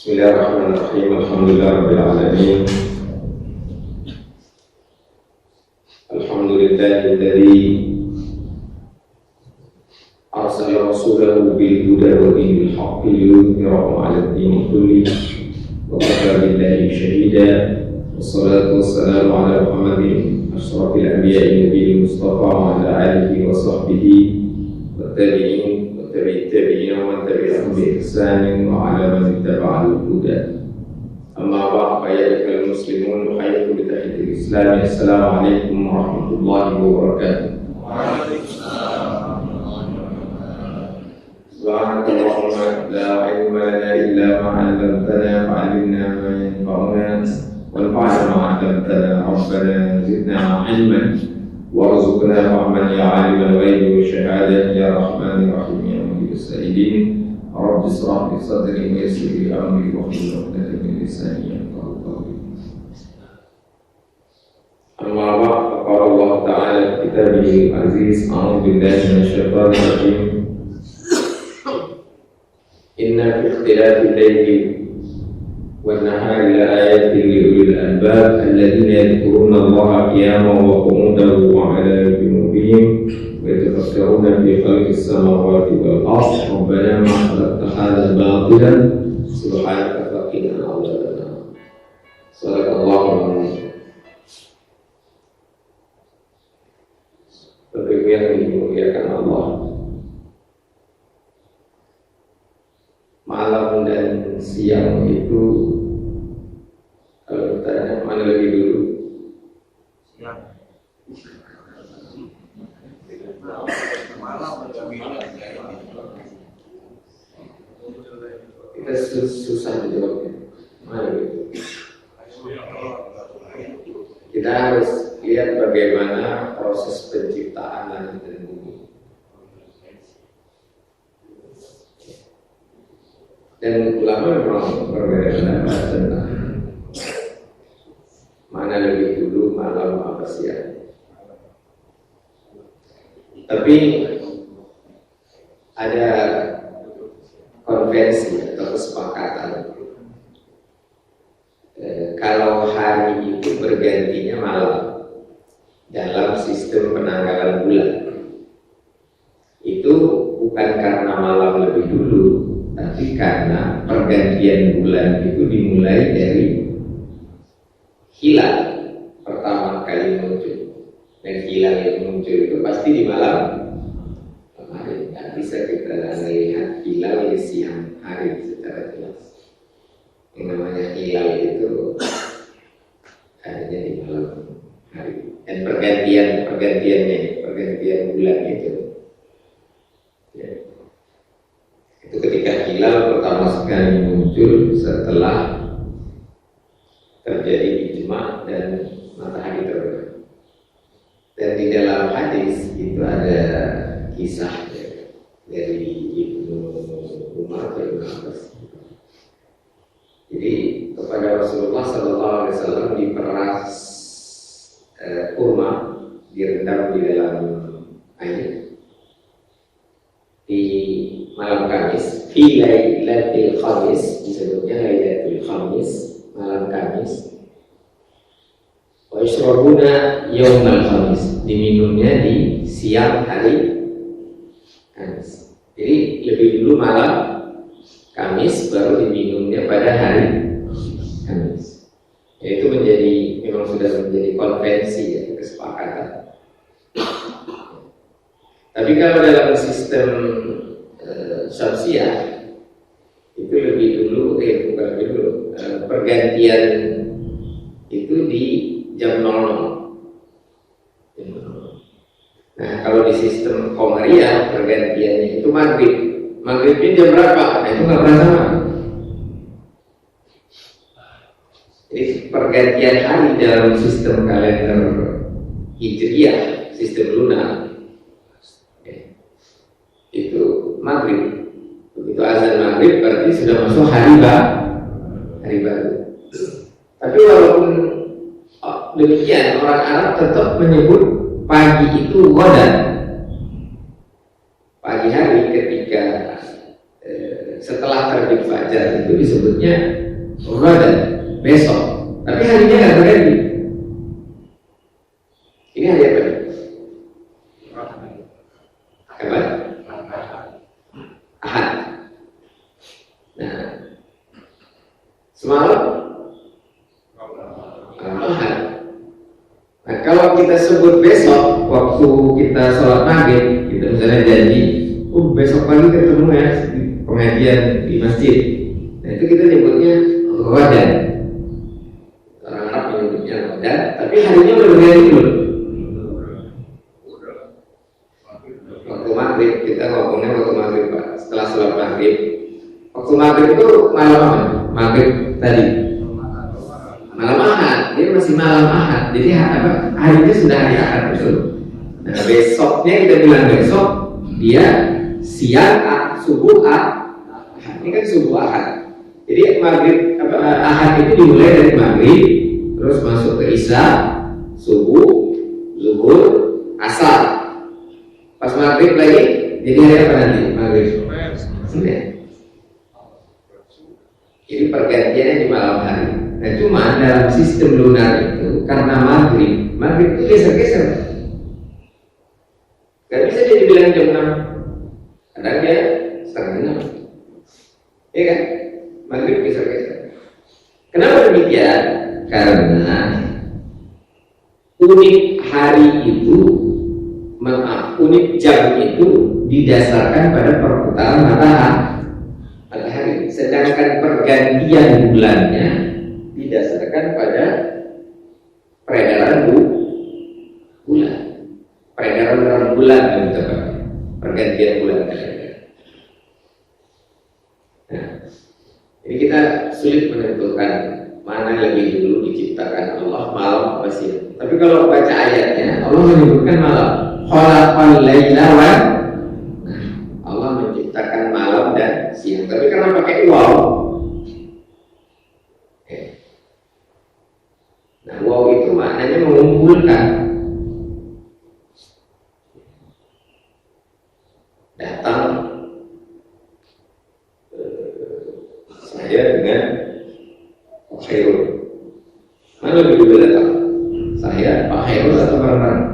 Bismillahirrahmanirrahim. Alhamdulillahirabbil alamin. Alhamdulillahilladzi arsala rasulahu bil huda wa dinil haqqi liyudhhirahu 'alad dini kullihi wa kafa billahi shahida. Wassalatu wassalamu ala Muhammadin asyrafil anbiya'i nabiyil mustafa wa ala alihi wa sahbihi wa tabi'in wa tabi'in wa man tabi'ahum bi ihsanin wa ala man ittaba'al huda. Amma ba'd, fa ya ayyuhal muslimun, nuhayyikum bi tahiyyatil islam. Assalamu alaikum warahmatullahi wabarakatuh. Subhanakallahumma la ilma lana illa ma 'allamtana fa'allimna ma yanfa'una wanfa'na ma 'allamtana rabbana zidna 'ilman warzuqna fahman ya 'alimal ghaibi wasyahadati ya rahmanir rahim ya mujibus sa'ilin. Rabbi israh li sadri wa yassir li amri wahlul 'uqdatam min lisani yafqahu qawli. Amma ba'd, qala Allah ta'ala fi kitabihil aziz, a'udzu billahi minasyaitonir rajim. Inna fi ikhtilafil laili wan nahari la ayatin li ulil albab alladhina yadhkuruna Allaha qiyaman wa qu'udan wa 'ala junubihim wa yatafakkaruna fi khalqis samawati wal ardi rabbana ma khalaqta hadha batilan subhanaka faqina adzabannar. Sadaqallahul azim. Bapak yang dimuliakan Allah, malam dan siang itu, kalau ditanya mana lebih dulu? Siang. Kita susah menjawabnya. Mana gitu? Kita harus lihat bagaimana proses penciptaan langit dan bumi. Dan ulama memang berbeda pendapat tentang mana lebih dulu, malam apa siang. Tapi ada konvensi atau kesepakatan, kalau hari itu bergantinya malam dalam sistem penanggalan bulan, itu bukan karena malam lebih dulu, tapi karena pergantian bulan itu dimulai dari hilal pertama kali muncul. Dan hilal yang muncul itu pasti di malam hari. Tidak bisa kita melihat hilal di siang hari secara jelas. Yang namanya hilal itu adanya di malam hari. Dan pergantian bulan itu, ya, itu ketika hilal pertama sekali muncul setelah terjadi ijma dan matahari terbenam. Dan di dalam hadis itu ada kisah dari Ibnu Umar bin Abbas. Jadi kepada Rasulullah SAW diperas kurma, direndam di dalam air di malam Kamis, fi lailatul Khamis, disebutnya lailatul Khamis, malam Kamis. Wa yashrabuna yaumal Khamis, diminumnya di siang hari Kamis. Jadi lebih dulu malam Kamis, baru diminumnya pada hari Kamis. Itu memang sudah menjadi konvensi, ya, kesepakatan. Tapi kalau dalam sistem Syamsiah itu lebih dulu, bukan lebih dulu, pergantian itu di jam 00. Nah, kalau di sistem Qamariyah pergantiannya itu maghrib. Maghribnya jam berapa? Nah, itu nggak pernah sama. Jadi pergantian hari dalam sistem kalender Hijriyah, sistem lunar, itu maghrib. Begitu azan maghrib berarti sudah masuk hari baru. Tapi walaupun demikian, orang Arab tetap menyebut pagi itu ghadan. Pagi hari ketika setelah terbit fajar itu itu disebutnya ghadan, besok. Tapi harinya nggak terjadi. Ini hari apa? Apa? Ahad. Nah, semalam Ahad. Nah, kalau kita sebut besok waktu kita sholat maghrib, kita misalnya janji, besok pagi ketemu ya di pengajian di masjid. Nah, itu kita nyebutnya ghadan. Orang Arab menyebutnya ghadan, tapi harinya berbeda belum. Waktu maghrib, kita ngomongnya waktu maghrib Pak. Setelah sholat maghrib, waktu maghrib itu malam apa? Maghrib tadi malam Ahad, dia masih malam Ahad. Jadi harinya sudah hari Ahad betul. Nah, besoknya kita bilang besok, dia siang subuh Ahad. Ini kan subuh Ahad. Jadi maghrib Ahad itu dimulai dari maghrib, terus masuk ke Isya, subuh, zuhur, asar. Pas maghrib lagi, jadi hari apa nanti? Maghrib Senin. Jadi pergantiannya di malam hari. Nah, cuma dalam sistem lunar itu karena maghrib itu geser-geser. Gak bisa dia dibilang jam 6. Kadang dia setengah 6. Iya kan? Maghrib geser-geser. Kenapa demikian? Karena unit hari itu, unit jam itu didasarkan pada perputaran matahari. Sedangkan pergantian bulannya didasarkan pada peredaran bulan. Peredaran bulan yang kita pakai. Pergantian bulan. Nah, jadi kita sulit menentukan mana lebih dulu diciptakan Allah, malam atau siang. Tapi kalau baca ayatnya, Allah menyebutkan malam. Khalaqal laila wa, Allah menciptakan malam dan siang. Tapi karena pakai waw, nah waw itu maknanya mengumpulkan. Datang saya dengan Pak Khairul. Mana lebih dulu datang? Saya, Pak Khairul atau bareng-bareng?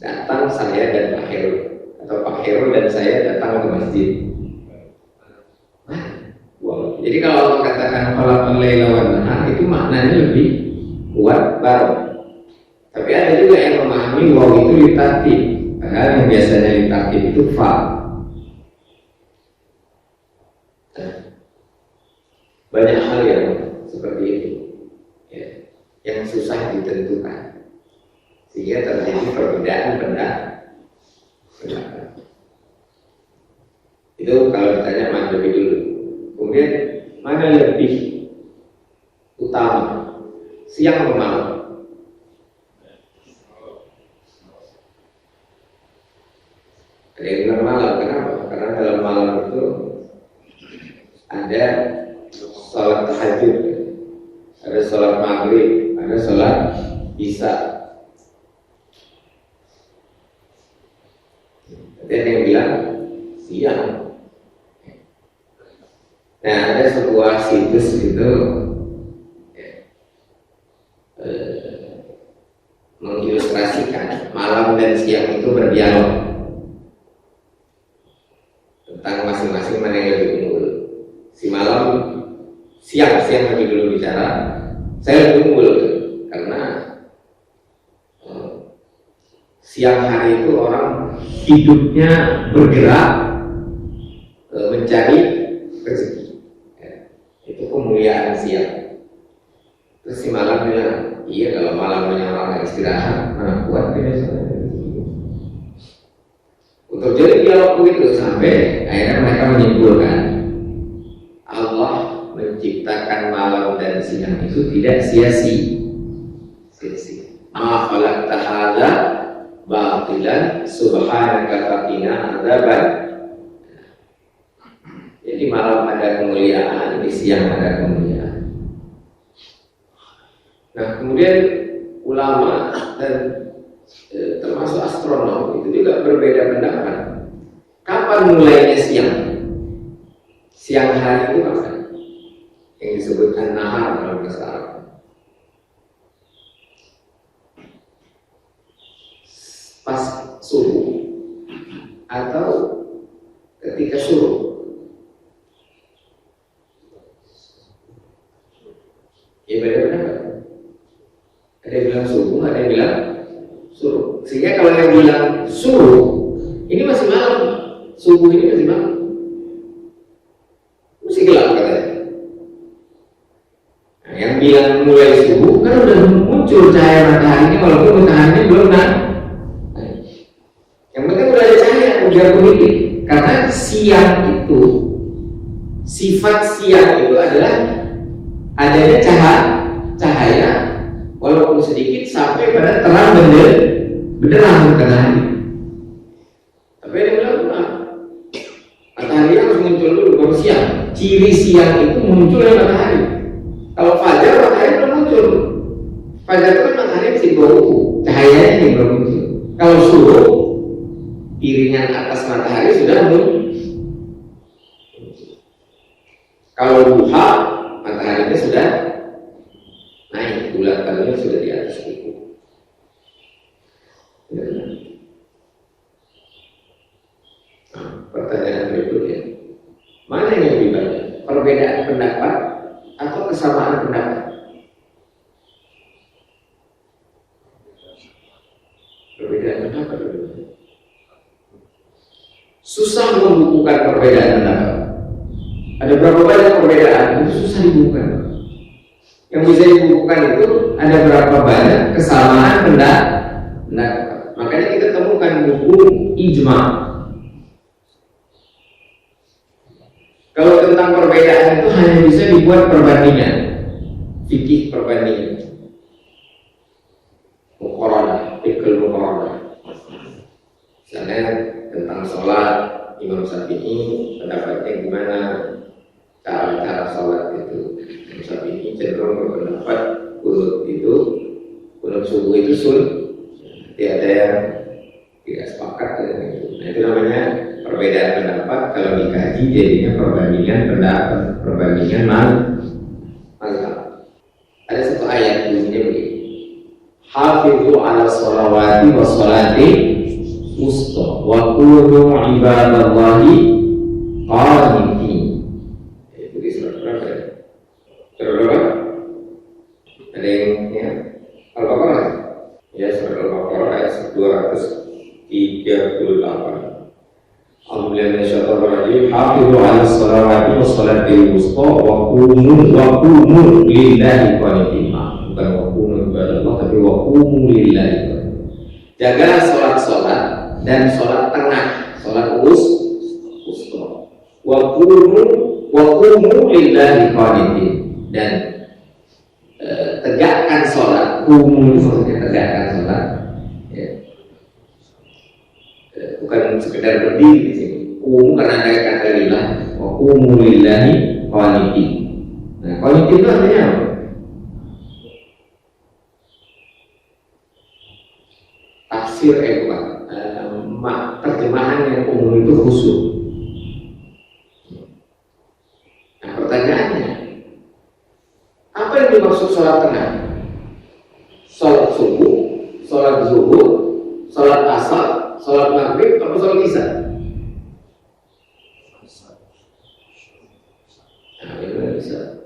Datang saya dan Pak Khairul, atau Pak Khairul dan saya datang ke masjid. Wow. Jadi kalau Allah katakan khalaqal laila wan nahar, itu maknanya lebih kuat bareng. Tapi ada juga yang memahami waw itu litatib, padahal yang biasanya litatib itu fa. Banyak hal yang seperti itu, ya, yang susah ditentukan, sehingga terjadi perbedaan pendapat. Itu kalau ditanya mana lebih dulu. Kemudian mana lebih utama, siang atau malam? Ada yang bilang malam. Kenapa? Karena dalam malam itu ada sholat tahajud, ada sholat maghrib, ada sholat isya. Ada yang bilang siang. Nah, ada sebuah situs itu mengilustrasikan malam dan siang itu berdialog tentang masing-masing mana yang lebih unggul. Si malam, siang lebih dulu bicara, saya lebih unggul karena siang hari itu orang hidupnya bergerak mencari rezeki. Itu kemuliaan siang. Terus si malam bilang, iya kalau malamnya orang istirahat, mana kuat dia untuk jadi dialog begitu sampai akhirnya mereka menyimpulkan Allah menciptakan malam dan siang itu tidak sia-sia. Ma khalaqta hadza batilan subhanaka faqina adzaban. Jadi malam ada kemuliaan, di siang ada kemuliaan. Nah, kemudian ulama dan termasuk astronom itu juga berbeda pendapat. Kapan mulainya siang? siang hari itu makan, yang disebutkan nahar dalam bahasa Arab. Pas subuh atau ketika suruh. Ya beda-beda. Ada yang bilang subuh, ada yang bilang suruh. Sehingga kalau yang bilang suruh, ini masih malam. Subuh ini masih malam. Masih gelap katanya. Nah, yang bilang mulai subuh kan udah muncul cahaya matahari, walaupun mataharinya belum naik. Yang penting udah ada cahaya, udah politik. Karena siang itu, sifat siang itu adalah adanya cahaya walaupun sedikit sampai pada terang benderang matahari. Tapi ada yang bilang matahari harus muncul dulu baru siang. Ciri siang itu munculnya matahari. Kalau fajar matahari belum muncul. Fajar itu kan matahari masih di bawah cahayanya yang belum muncul. Kalau suruh piringan atas matahari sudah muncul. Kalau duha mataharinya sudah naik, bulan-bulannya sudah di atas itu. Nah, pertanyaan berikutnya, mana yang lebih banyak? Perbedaan pendapat atau kesamaan pendapat? Perbedaan pendapat. Susah membukukan perbedaan pendapat. Ada berapa banyak perbedaan itu susah dibukukan. Yang bisa dibukukan itu ada berapa banyak kesamaan pendapat. Makanya kita temukan buku ijma. Kalau tentang perbedaan itu hanya bisa dibuat perbandingan, fikih perbandingan, muqaranah, fikih muqaranah. Misalnya tentang sholat, Imam Syafi'i pendapatnya gimana, cara sholat itu. Imam Syafi'i cenderung berpendapat kunut subuh itu sunnah. Jadi ada yang tidak sepakat dengan itu. Nah, itu namanya perbedaan pendapat. Kalau dikaji jadinya perbandingan pendapat, perbandingan mazhab. Ada satu ayat bunyinya begini: Hafizu 'ala sholawati wa sholati wusta wa kunu ibadallahi qanitin. Itu di surat berapa ya? Surat berapa? Ada yang ya? Al-Baqarah? Ya, surat Al-Baqarah ayat 238. Alhamdulillah minasyaitonir rajim. Hafizu 'ala sholawati wa sholatil wusta wa qumu lillahi qanitin. Bukan wa qumu ibadallah, tapi wa qumu lillahi qanitin. Jagalah sholat dan sholat tengah, sholat wusta. Wa qumu lillahi qanitin. Dan tegakkan sholat. Qumu itu maksudnya tegakkan sholat. Ya. Bukan sekedar berdiri di sini. Qumu karena ada kata lillah. Wa qumu lillahi qanitin. Nah, qanitin itu artinya apa? Tafsir bukan terjemahan yang umum itu khusyuk. Nah, pertanyaannya, apa yang dimaksud sholat tengah? Sholat subuh, sholat zuhur, sholat asar, sholat maghrib, atau sholat isya? Nah, ini bisa.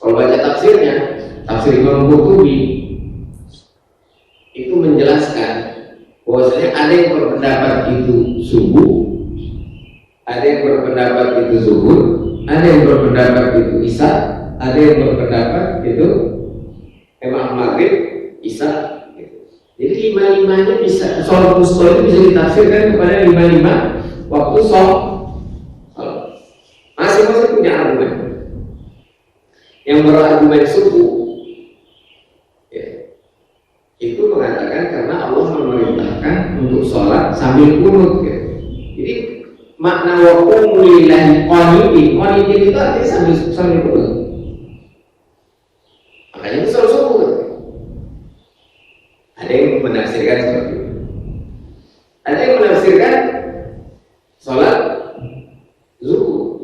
Kalau baca tafsirnya, tafsir Imam Qurtubi itu menjelaskan bahwasanya ada yang berpendapat itu subuh, ada yang berpendapat itu zuhur, ada yang berpendapat itu isya, ada yang berpendapat itu maghrib, isya. Jadi lima-limanya bisa, sholat wusta itu bisa ditafsirkan kepada lima-lima waktu sholat. Masing-masing punya argumen. Yang berargumen subuh itu mengatakan karena Allah memerintahkan untuk sholat sambil kunut. Jadi makna wa qumu lillahi qanitin itu artinya sambil kunut. Makanya itu sholat subuh. Ada yang menafsirkan seperti itu. Ada yang menafsirkan sholat zuhur.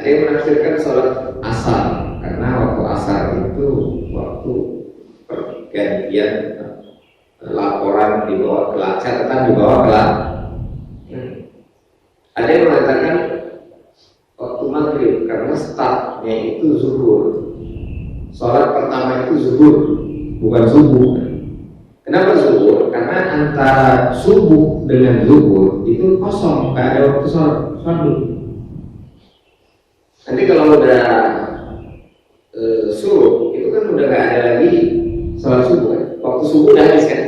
Ada yang menafsirkan sholat asar, karena waktu asar itu waktu pergantian laporan dibawa ke catatan dibawa ke Ada yang mengatakan waktu maghrib, karena startnya itu zuhur. Sholat pertama itu zuhur, bukan subuh. Kenapa zuhur? Karena antara subuh dengan zuhur itu kosong, nggak ada waktu sholat fardu. Nanti kalau udah subuh, itu kan udah nggak ada lagi sholat subuh kan? Waktu subuh udah habis kan?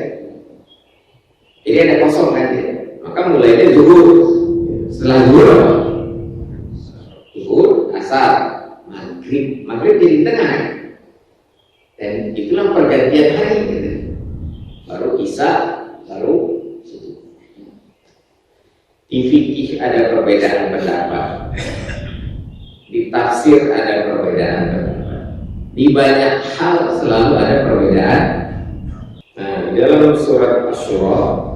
Jadi ada kosong kan ya? Maka mulainya zuhur. Setelah zuhur apa? Zuhur, asar, maghrib. Maghrib jadi tengah kan? Dan itulah pergantian hari gitu. Baru isya, baru subuh. Di fikih ada perbedaan pendapat, di tafsir ada perbedaan pendapat, di banyak hal selalu ada perbedaan. Nah, dalam surat Asy-Syura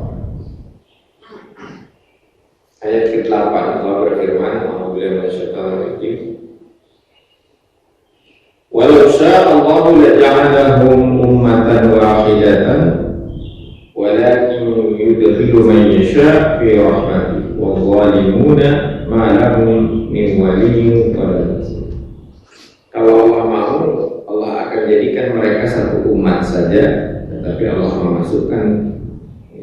ayat ke-8 Allah berfirman, "A'udzubillahi minasyaitonir rajim. Walau syaa Allahu laja'alahum ummatan wahidatan walakin yudkhilu man yasha' fi rahmatihi wadh-dhalimuna ma lahum min waliyyin wala nasir." Kalau Allah mau, Allah akan jadikan mereka satu umat saja, tetapi Allah memasukkan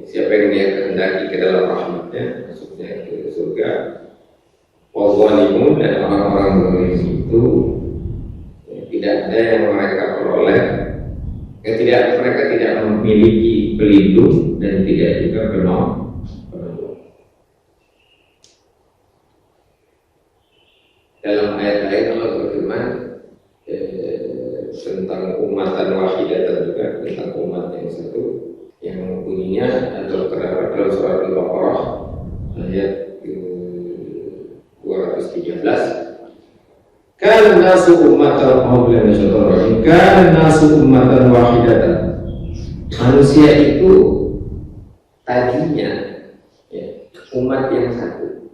siapa yang Dia kehendaki ke dalam rahmatnya, masuknya ke surga. Wadh-dhalimun, dan orang-orang zalim itu tidak ada yang mereka peroleh, mereka tidak memiliki pelindung dan tidak juga penolong. Dalam ayat-ayat Allah berfirman tentang umatan wahidatan juga, tentang umat yang satu, yang bunyinya atau terdapat dalam surat Al-Baqarah ayat 213. Kana nasu ummatan wahidatan. Manusia itu tadinya umat yang satu.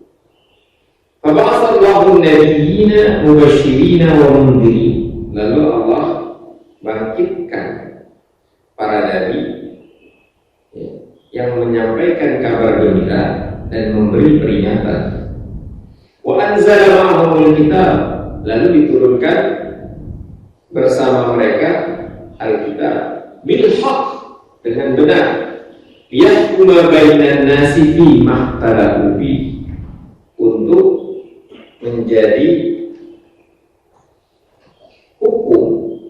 Fab'atsallahu an-nabiyyina mubashshirina wa mundhirin. Lalu Allah bangkitkan para nabi yang menyampaikan kabar gembira dan memberi peringatan. Wa anzala ma'ahumul kitab. Lalu diturunkan bersama mereka Alkitab bil haqq, dengan benar, yahkuma bainan nasi fi mahtalafu fi, untuk menjadi hukum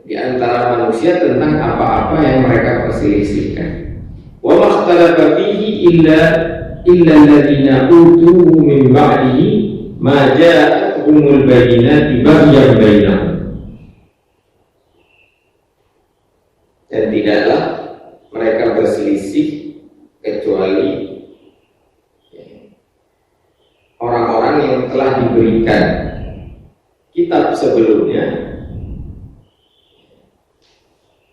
di antara manusia tentang apa-apa yang mereka perselisihkan. Wa makhtalafa fihi illa alladziina utuhu min ba'dihi ma ja'atuhumul bayyinatu baghyan bainahum. Dan tidaklah mereka berselisih kecuali orang-orang yang telah diberikan kitab sebelumnya.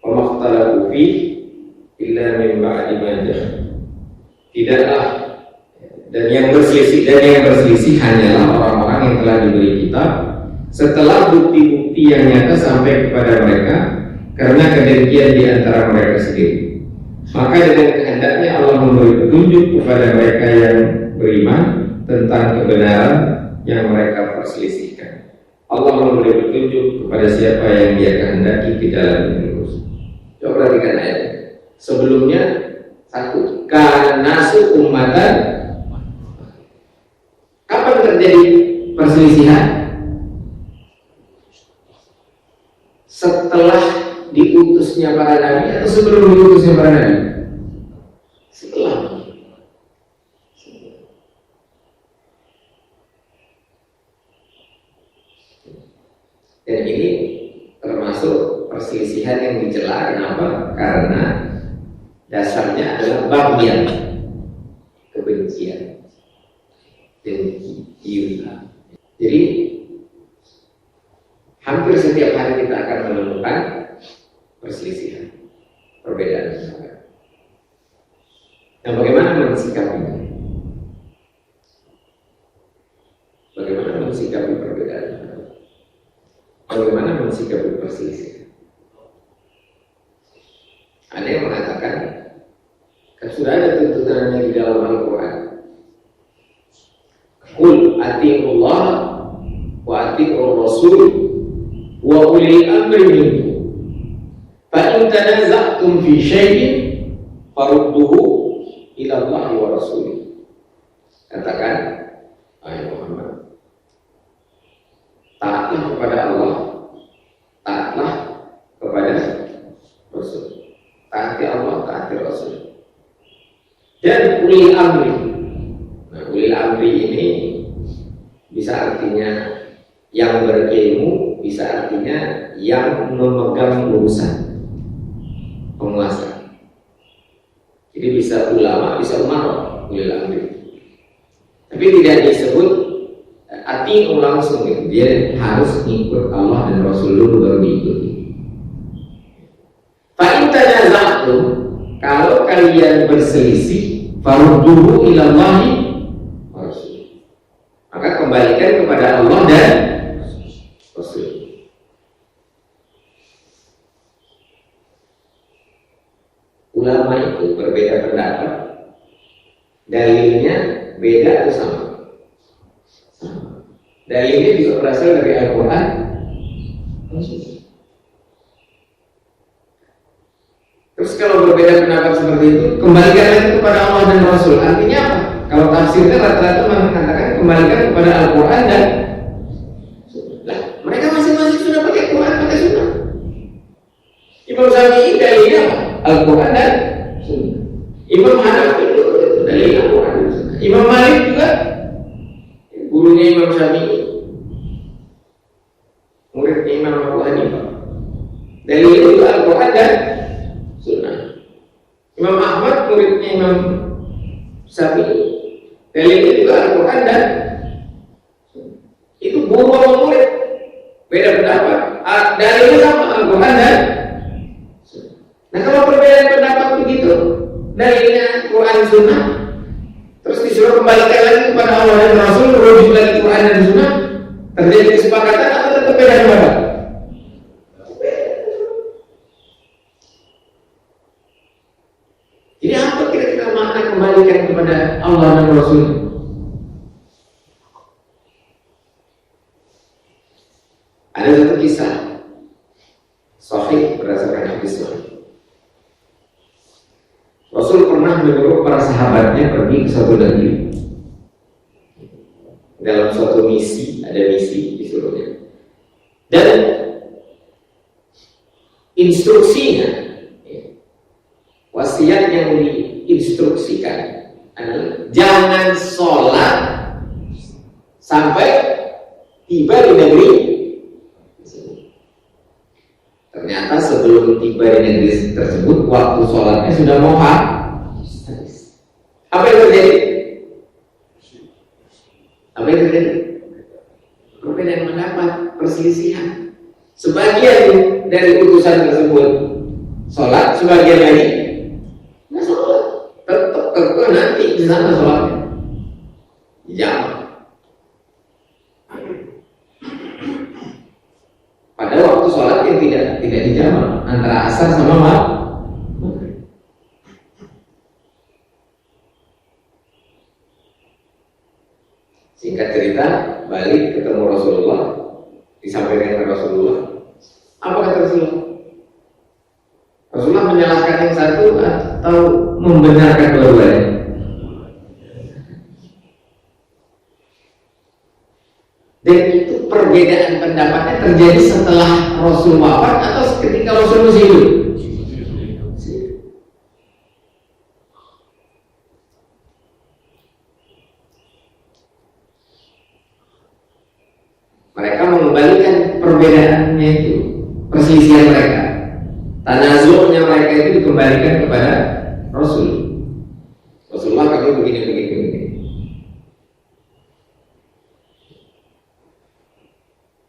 Wa makhtalafu fihi illa min ba'di ma ja'atuhum. Tidaklah dan yang berselisih hanyalah orang-orang yang telah diberi kitab setelah bukti-bukti yang nyata sampai kepada mereka karena kedengkian di antara mereka sendiri. Maka dengan kehendaknya Allah memberi petunjuk kepada mereka yang beriman tentang kebenaran yang mereka perselisihkan. Allah memberi petunjuk kepada siapa yang Dia kehendaki ke jalan yang lurus. Coba perhatikan ayat. Sebelumnya satu, kana nasu ummatan. Kapan terjadi perselisihan? Setelah diutusnya para nabi atau sebelum diutusnya para nabi? Setelah. Dan ini termasuk perselisihan yang dicela. Kenapa? Karena dasarnya adalah baghyan, kebencian, dengki, iri. Jadi hampir setiap hari kita akan menemukan perselisihan, perbedaan pendapat. Nah, bagaimana mensikapinya? Bagaimana mensikapi perbedaan? Bagaimana mensikapi perselisihan? Ada yang mengatakan sudah ada tuntutannya di dalam Al-Quran. Qul atii'ullah wa atii'ur rasul wa ulil amri minkum. Fa in tanaza'tum fi syai'in farudduhu ila Allah wa rasulih. Katakan, ayat Muhammad, taatlah kepada Allah, taatlah kepada Rasul. Taati Allah, taati Rasul. Dan ulil amri. Nah, ulil amri ini bisa artinya yang berilmu, bisa artinya yang memegang urusan, penguasa. Jadi bisa ulama, bisa umarah, ulil amri. Tapi tidak disebut ati langsung, dia harus ikut Allah dan Rasul dulu baru diikuti. Fa'in tanaza'tum, kalau kalian berselisih, farudduhu ilallahi wa rasul, maka kembalikan kepada Allah dan Rasul. Ulama itu berbeda pendapat, dalilnya beda atau sama? Sama. Dalilnya juga berasal dari Al-Quran. Terus kalau berbeda pendapat seperti itu, kembalikan lagi kepada Allah dan Rasul. Artinya apa? Kalau tafsirnya rata-rata mengatakan kembalikan kepada Al-Quran dan Sunnah. Mereka masing-masing sudah pakai Quran, pakai Sunnah. Imam Syafi'i dalilnya apa? Al-Quran dan Sunnah. Imam Hanafi itu dalil Al-Quran dan Sunnah. Imam Malik juga gurunya Imam Syafi'i, muridnya Imam Abu Hanifah, dalilnya juga Al-Quran dan Sunnah. Imam Ahmad muridnya Imam Syafi'i, dalilnya juga Al-Quran dan Sunnah. Itu guru sama murid beda pendapat, dalilnya sama Al-Quran dan Sunnah. Nah kalau perbedaan pendapat begitu, dalilnya Quran Sunnah, terus disuruh kembalikan lagi kepada Allah dan Rasul, rujuk lagi Quran dan Sunnah, terjadi kesepakatan atau tetap beda pendapat? Jadi apa kira-kira makna kembalikan kepada Allah dan Rasul? Ada satu kisah sahih berdasarkan hadis Rasul pernah menyuruh para sahabatnya pergi ke suatu negeri. Dalam suatu misi, ada misi disuruhnya. Dan instruksinya, wasiat yang diinstruksikan adalah jangan sholat sampai tiba di negeri. Ternyata sebelum tiba di negeri tersebut, waktu sholatnya sudah mau habis. Apa yang terjadi? Apa yang terjadi? Perbedaan pendapat, perselisihan. Sebagian dari utusan tersebut sholat, sebagian lagi nggak sholat. Tetap nanti di sana sholatnya. Jam. Pada waktu sholat yang tidak dijamak antara asar sama maghrib. Singkat cerita, balik ketemu Rasulullah, disampaikan ke Rasulullah. Apa kata Rasulullah? Rasulullah menyalahkan yang satu atau membenarkan dua-duanya? Dan itu perbedaan pendapatnya terjadi setelah Rasul wafat atau ketika Rasul masih hidup? Mereka mengembalikan perbedaannya itu, perselisihan mereka, tanazulnya mereka itu dikembalikan kepada Rasul. Rasulullah kami begini.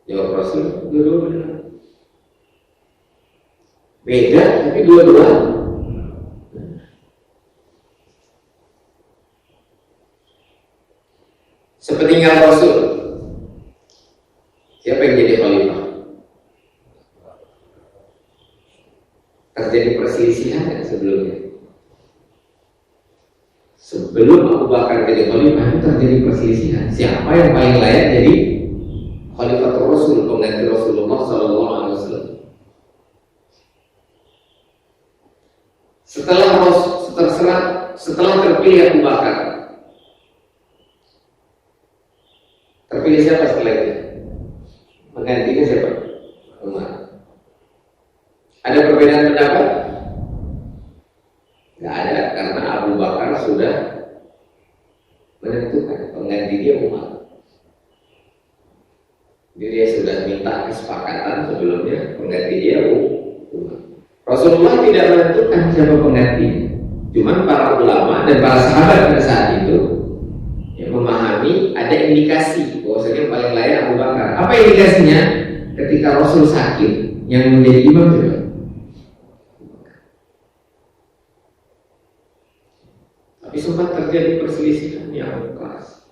Jawab Rasul, dua-dua benar. Beda, tapi dua-dua. Sepeninggal Rasul, perselisihan kan sebelumnya. Sebelum Abu Bakar jadi khalifah itu terjadi perselisihan. Siapa yang paling layak jadi Khalifatul Rasul, pengganti Rasulullah Sallallahu Alaihi Wasallam? Setelah terpilih Abu Bakar, terpilih siapa setelah itu? Menggantinya siapa? Umar. Ada perbedaan pendapat? Tidak ada, karena Abu Bakar sudah menentukan pengganti dia Umar. Jadi dia sudah minta kesepakatan sebelumnya pengganti dia Umar. Rasulullah tidak menentukan siapa pengganti, cuman para ulama dan para sahabat pada saat itu yang memahami ada indikasi bahwasanya paling layak Abu Bakar. Apa indikasinya? Ketika Rasul sakit, yang menjadi imam juga. Tapi sempat terjadi perselisihan yang keras.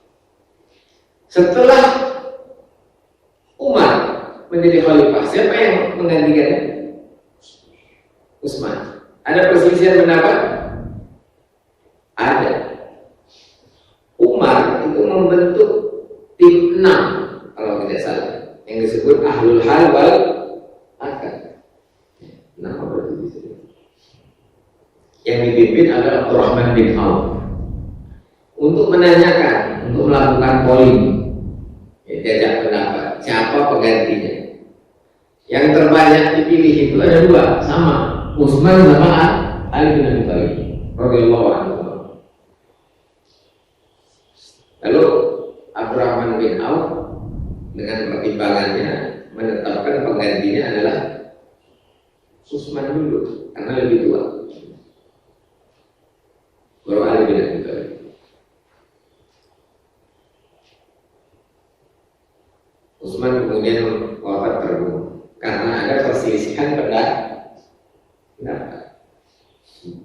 Setelah Umar menjadi khalifah, siapa yang menggantikannya? Utsman. Ada perselisihan pendapat? Ada. Umar itu membentuk tim 6 kalau tidak salah, yang disebut Ahlul Hal wal Aqd. Nama berarti disebut. Yang dipimpin adalah Abdurrahman bin Auf untuk menanyakan, untuk melakukan polling, jajak pendapat siapa penggantinya. Yang terbanyak dipilih itu ada dua, sama Utsman sama Ali bin Abi Thalib radhiyallahu anhu. Lalu Abdurrahman bin Auf dengan pertimbangannya menetapkan penggantinya adalah Utsman dulu karena lebih tua, baru Ali bin Abi Thalib. Utsman kemudian wafat terbunuh karena ada perselisihan pendapat.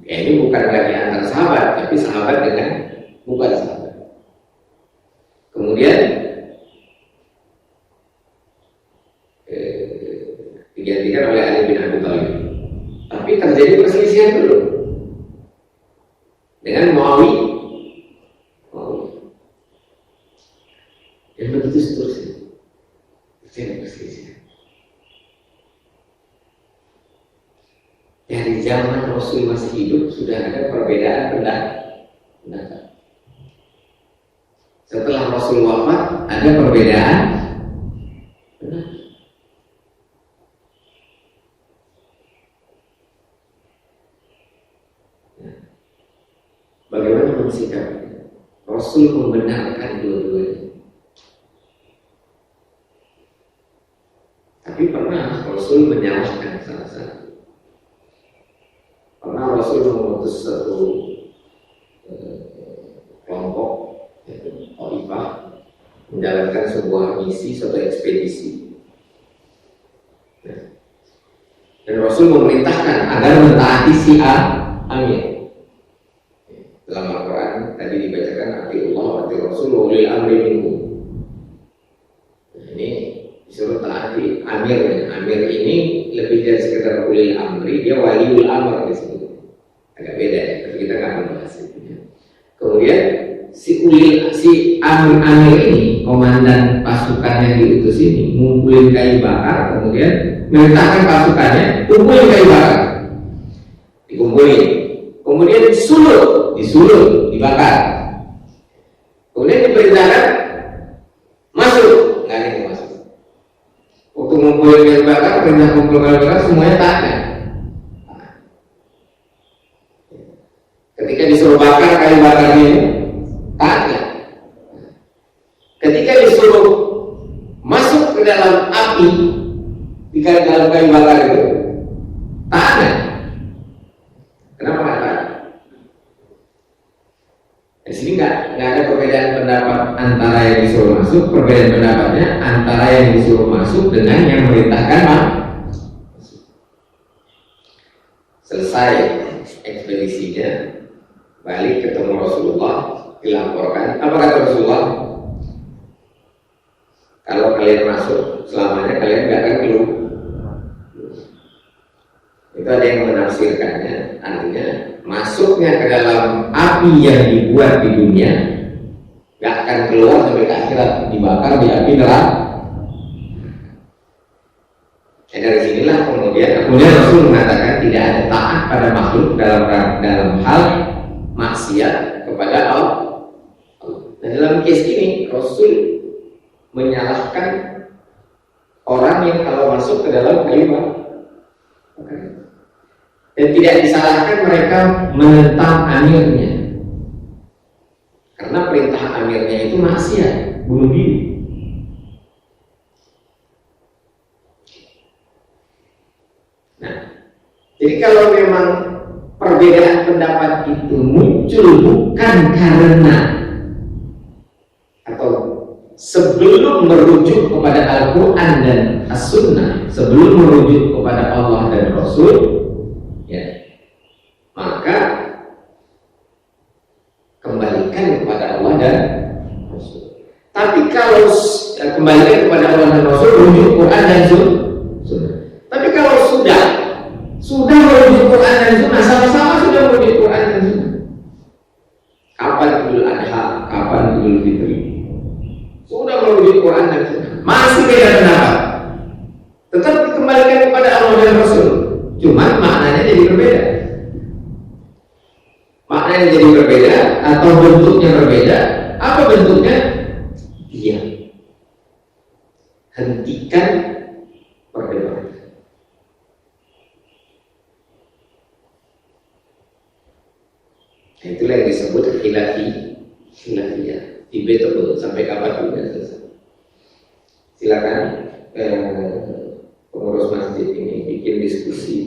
Ini bukan lagi antar sahabat, tapi sahabat dengan bukan sahabat. Kemudian digantikan oleh Ali bin Abi Thalib. Tapi terjadi perselisihan dulu dengan Muawiyah. Dan begitu seterusnya. Terjadi perselisihan. Dari zaman Rasul masih hidup sudah ada perbedaan pendapat. Setelah Rasul wafat ada perbedaan pendapat. Bagaimana mensikapinya? Rasul membenarkan dua-duanya. Tapi pernah Rasul menyalahkan salah satu. Pernah Rasul mengutus satu kelompok khalifah menjalankan sebuah misi, suatu ekspedisi. Dan Rasul memerintahkan agar mentaati si Amir. Dalam Al-Quran tadi dibacakan atiullah wa ati Rasul wa ulil amri minkum. Ini disuruh taati Amir. Amir ini lebih dari sekedar ulil amri, dia waliul amr disebut. Agak beda ya, tapi kita nggak membahas itu. Kemudian si Amir ini, komandan pasukan yang diutus ini, ngumpulin kayu bakar, kemudian merintahkan pasukannya kumpulin kayu bakar, dikumpulin, kemudian disulut, dibakar, kemudian diperintahkan masuk, nggak ada yang masuk. Waktu ngumpulin kayu bakar, perintah kumpul kayu bakar, semuanya taat. Ketika disuruh bakar kayu bakar ini, taatnya. Ketika disuruh masuk ke dalam api, di dalam kayu bakar itu, taatnya. Kenapa nggak taat? Di sini nggak ada perbedaan pendapat antara yang disuruh masuk, perbedaan pendapatnya antara yang disuruh masuk dengan yang memerintahkan masuk. Selesai ekspedisinya, balik ketemu Rasulullah, dilaporkan. Apa kata Rasulullah? Kalau kalian masuk, selamanya kalian gak akan keluar. Itu ada yang menafsirkannya. Artinya masuknya ke dalam api yang dibuat di dunia, gak akan keluar sampai ke akhirat, dibakar di api neraka. Dari sinilah kemudian Rasul mengatakan tidak ada taat pada makhluk dalam hal maksiat kepada Allah. Nah, dalam kes ini Rasul menyalahkan orang yang kalau masuk ke dalam kayu bakar. Dan tidak disalahkan mereka menentang amirnya, karena perintah amirnya itu maksiat, bunuh diri. Nah, jadi kalau memang perbedaan pendapat itu muncul bukan karena atau sebelum merujuk kepada Al-Quran dan As-Sunnah, sebelum merujuk kepada Allah dan Rasul, ya, maka kembalikan kepada Allah dan Rasul. Tapi kalau kembalikan kepada Allah dan Rasul, rujuk Quran dan Sunnah. Tapi kalau sudah merujuk Quran dan Sunnah, sama-sama sudah merujuk Quran dan Sunnah. Kapan Idul Adha, kapan Idul Fitri, sudah merujuk Quran dan Sunnah, masih beda pendapat, tetap dikembalikan kepada Allah dan Rasul. Cuman maknanya jadi berbeda. Maknanya jadi berbeda atau bentuknya berbeda. Apa bentuknya? Diam. Hentikan perdebatan. Itulah yang disebut khilafiyah. Debatable sampai kapan juga selesai. Silakan pengurus masjid ini bikin diskusi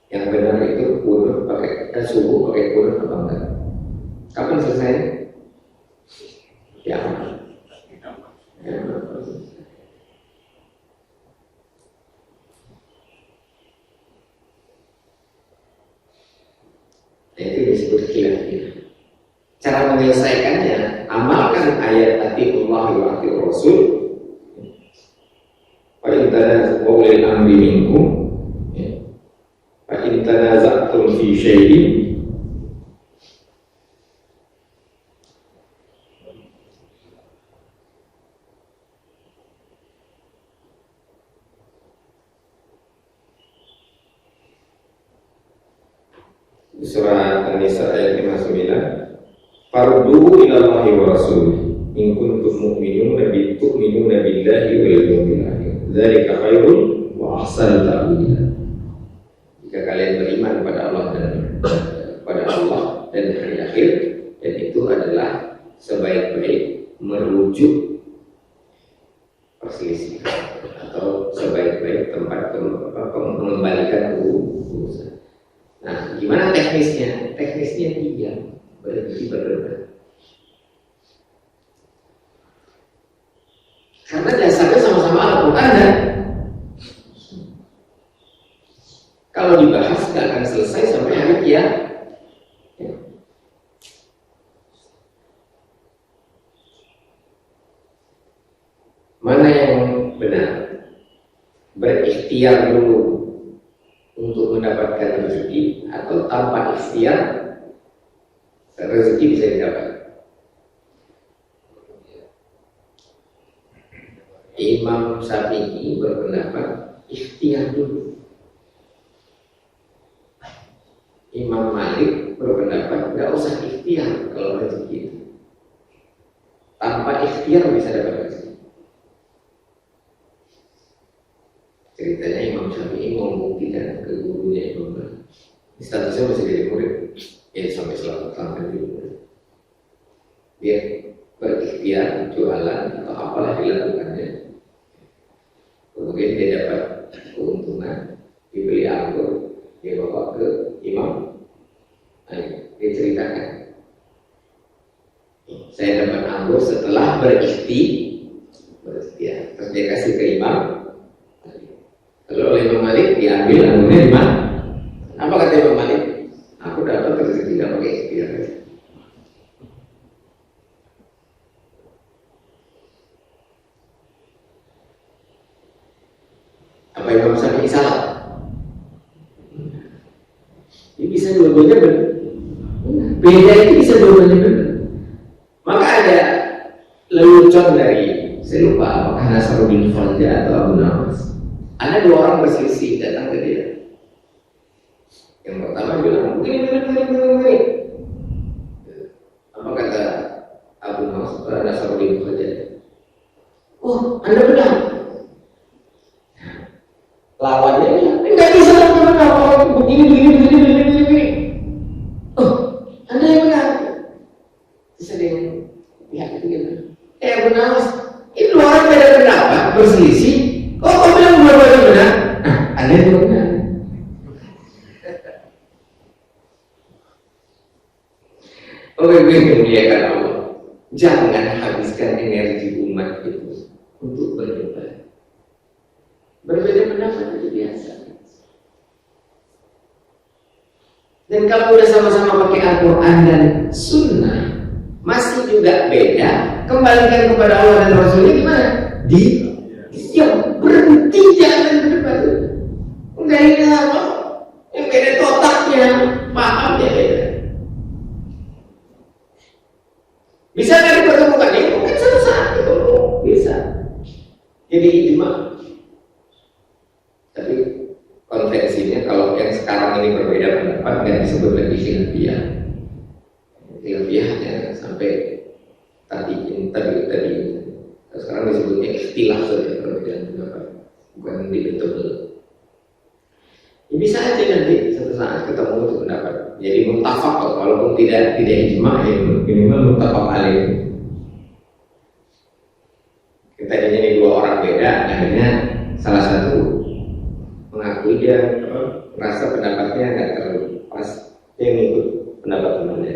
yang benar itu kunut pakai subuh pakai kunut apa enggak? Kapan selesai? Ya. Itu disebut khilafiyah. Cara menyelesaikannya, amalkan ayat atiullah wa atiur rasul. Fa in tanaza'tum ulil amri minkum, fa in tanaza'tum fi syai'in surah An-Nisa ayat 59, farduhu ilallahi wa rasulih in kuntum mu'minuna billahi wal yawmil akhir dzalika khairun wa ahsanu ta'wila. Jika kalian beriman pada Allah dan hari akhir, dan itu adalah sebaik-baik merujuk perselisihan atau sebaik-baik tempat mengembalikan urusan. Nah, gimana teknisnya? Teknisnya diam, berhenti berdebat. Karena dasarnya sama-sama Al-Quran dan kalau dibahas nggak akan selesai sampai hari kiamat. Mana yang benar? Berikhtiar dulu untuk mendapatkan rezeki atau tanpa ikhtiar rezeki bisa didapat? Imam Syafi'i berpendapat ikhtiar dulu. Imam Malik berpendapat nggak usah ikhtiar kalau rezeki itu. Tanpa ikhtiar bisa dapat rezeki. Ceritanya Imam Syafi'i mau membuktikan ke gurunya Imam Malik. Statusnya masih jadi murid, ya sampai selamat jadi murid. Dia berikhtiar jualan atau apalah dilakukannya. Kemudian dia dapat keuntungan, dibeli anggur, dia bawa ke imam. Nah, dia ceritakan, saya dapat anggur setelah berikhtiar, terus dia kasih ke imam. Lalu oleh Imam Malik diambil anggurnya di mana? Apa kata Imam Malik? Aku dapat rezeki tidak pakai ikhtiar. Apa Imam Syafi'i salah? beda itu bisa dua-duanya benar. Maka ada lelucon dari, saya lupa apakah Nasruddin Khalja atau Abu Nawas. Ada dua orang berselisih datang ke dia. Yang pertama bilang begini. Apa kata Abu Nawas atau Nasruddin Khalja? Oh, Anda benar. Lawannya bilang, enggak bisa kalau begini. Oh, Anda yang benar. Terus ada yang pihak ketiga. Abu Nawas, ini dua orang beda pendapat berselisih. Kok kau bilang dua-duanya benar? Nah, Anda yang benar. Oke, memuliakan Allah. Jangan habiskan energi umat itu untuk berdebat. Berbeda pendapat itu biasa. Dan kalau udah sama-sama pakai Al-Quran dan Sunnah masih juga beda, kembalikan kepada Allah dan Rasulnya gimana? Berhenti, jangan berdebat. Enggak ini apa? Yang beda itu otaknya, pahamnya beda. Bisa nggak dipertemukan? Ya mungkin suatu saat itu bisa. Jadi ijma. Tapi konvensinya kalau yang sekarang ini berbeda pendapat nggak disebut lagi khilafiyah. Khilafiyahnya sampai tadi. Sekarang disebutnya ikhtilaf saja, perbedaan pendapat, bukan debatable. Ya, bisa aja nanti suatu saat ketemu itu pendapat. Jadi muttafaq, walaupun tidak ijma, ya minimal muttafaq alaih. Tadinya ini dua orang beda, akhirnya salah satu mengakui dia merasa pendapatnya nggak terlalu pas, dia ngikut pendapat temannya.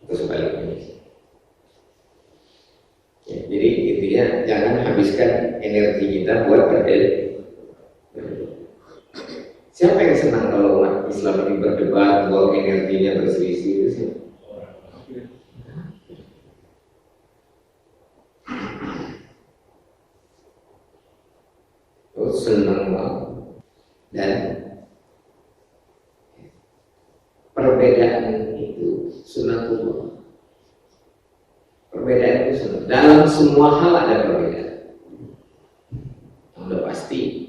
Atau sebaliknya. Ya, jadi intinya jangan habiskan energi kita buat berdiri. Siapa yang senang kalau umat Islam ini berdebat, buang energinya berselisih itu sih? Oh, senang banget. Dan perbedaan itu sunatullah. Perbedaan itu sunat. Dalam semua hal ada perbedaan. Udah pasti